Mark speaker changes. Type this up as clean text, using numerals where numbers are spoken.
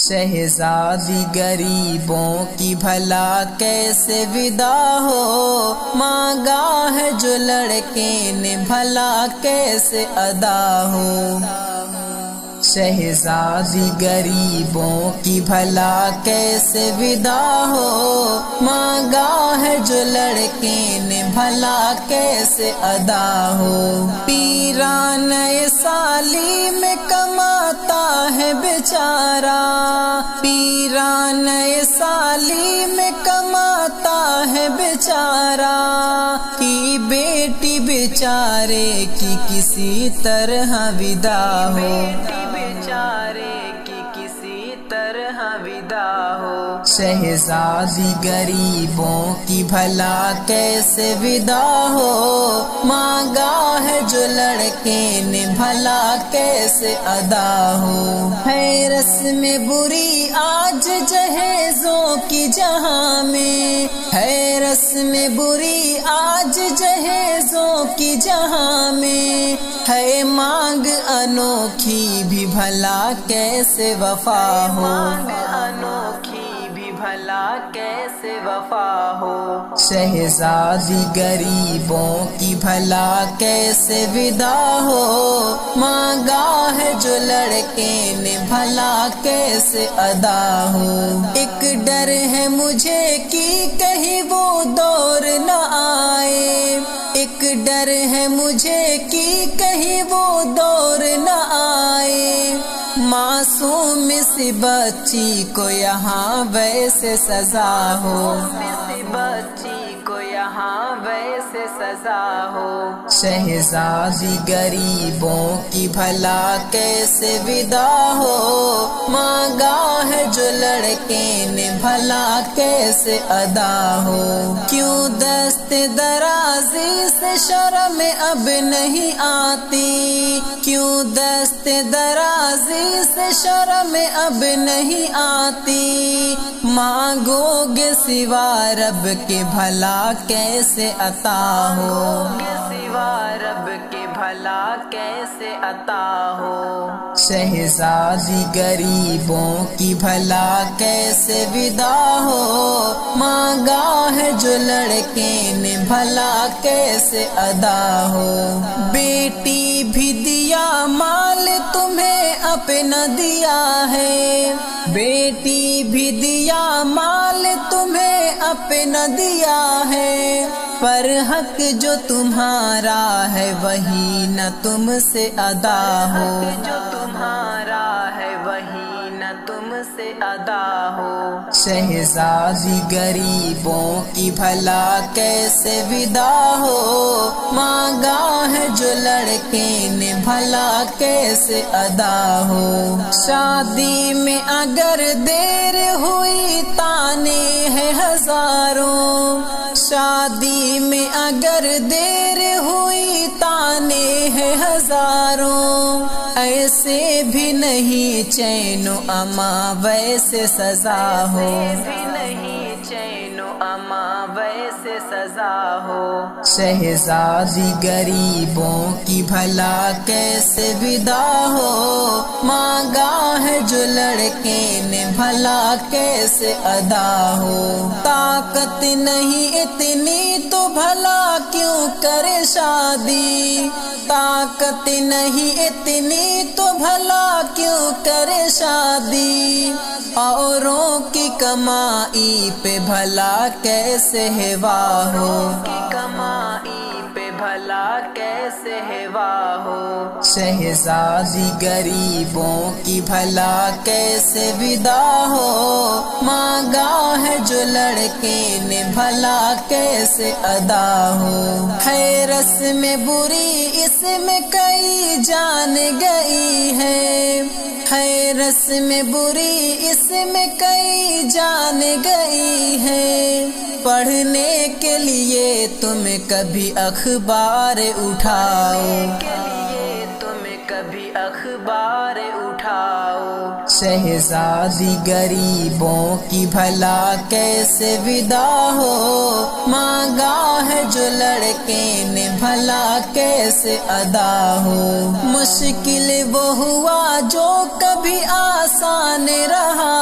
Speaker 1: شہزادی غریبوں کی بھلا کیسے ودا ہو، مانگا ہے جو لڑکے نے بھلا کیسے ادا ہو۔ شہزادی غریبوں کی بھلا کیسے ودا ہو، مانگا ہے جو لڑکے نے بھلا کیسے ادا ہو۔ پیران سالی میں کماتا ہے بیچارہ، پیران سالی میں کماتا ہے بیچارہ، کی بیٹی بیچارے کی کسی طرح ودا ہو، بیچارے کی کسی طرح ودا ہو۔ شہزادی غریبوں کی بھلا کیسے ودا ہو، مانگا ہے جو لڑکے نے بھلا کیسے ادا ہو۔ ہے رسم بری آج جہیزوں کی جہاں میں، ہے رسم بری آج جہیزوں کی جہاں میں، ہے مانگ انوکھی بھی بھلا کیسے وفا ہو، انوکھی بھی بھلا کیسے وفا ہو۔ شہزادی غریبوں کی بھلا کیسے ودا ہو، مانگا ہے جو لڑکے نے بھلا کیسے ادا ہو۔ ایک ڈر ہے مجھے کہ کہیں وہ دور نہ آئے، ایک ڈر ہے مجھے کہ کہیں وہ دور نہ آئے، معصوم سی بچی کو یہاں ویسے سزا ہو، بچی کو یہاں ویسے سزا ہو۔ شہزادی غریبوں کی بھلا کیسے ودا ہو، مانگا ہے جو لڑکے نے بھلا کیسے ادا ہو۔ کیوں دست درازی سے شرم اب نہیں آتی، کیوں دست درازی سے شرم اب نہیں آتی، مانگو گے سوا رب کے بھلا کیسے عطا ہو، سوا رب کے بھلا کیسے عطا ہو۔ شہزادی غریبوں کی بھلا کیسے ودا ہو، مانگا ہے جو لڑکے نے بھلا کیسے ادا ہو۔ بیٹی بھی دیا مال تمہیں اپنا دیا ہے، بیٹی بھی دیا مال تمہیں اپنا دیا ہے، پر حق جو تمہارا ہے وہی نہ تم سے ادا ہو، جو تمہارا ہے وہی نہ تم سے ادا ہو۔ شہزادی غریبوں کی بھلا کیسے ودا ہو، مانگا ہے جو لڑکے نے بھلا کیسے ادا ہو۔ شادی میں اگر دیر ہوئی تانے ہیں ہزاروں، شادی میں اگر دیر ہوئی تانے ہیں ہزاروں، ایسے بھی نہیں چین و اما ویسے سزا ہو، نہیں چین و اما ویسے سزا ہو۔ شہزادی غریبوں کی بھلا کیسے ودا ہو، مانگا ہے جو لڑکے نے بھلا کیسے ادا ہو۔ طاقت نہیں اتنی تو بھلا کیوں کرے شادی، طاقت نہیں اتنی تو بھلا کیوں کرے شادی، اوروں کی کمائی پہ بھلا کیسے ہوا ہو، کمائی پہ بھلا کیسے ہوا ہو۔ شہزادی غریبوں کی بھلا کیسے ودا ہو، مانگا ہے جو لڑکے نے بھلا کیسے ادا ہو۔ ہے رسم بری اس میں کئی جان گئی ہے رسم بری اس میں کئی جان گئی ہے، پڑھنے کے لیے تم کبھی اخبار اٹھاؤ، کبھی اخبار اٹھاؤ۔ شہزادی غریبوں کی بھلا کیسے ودا ہو، مانگا ہے جو لڑکے نے بھلا کیسے ادا ہو۔ مشکل وہ ہوا جو کبھی آسان رہا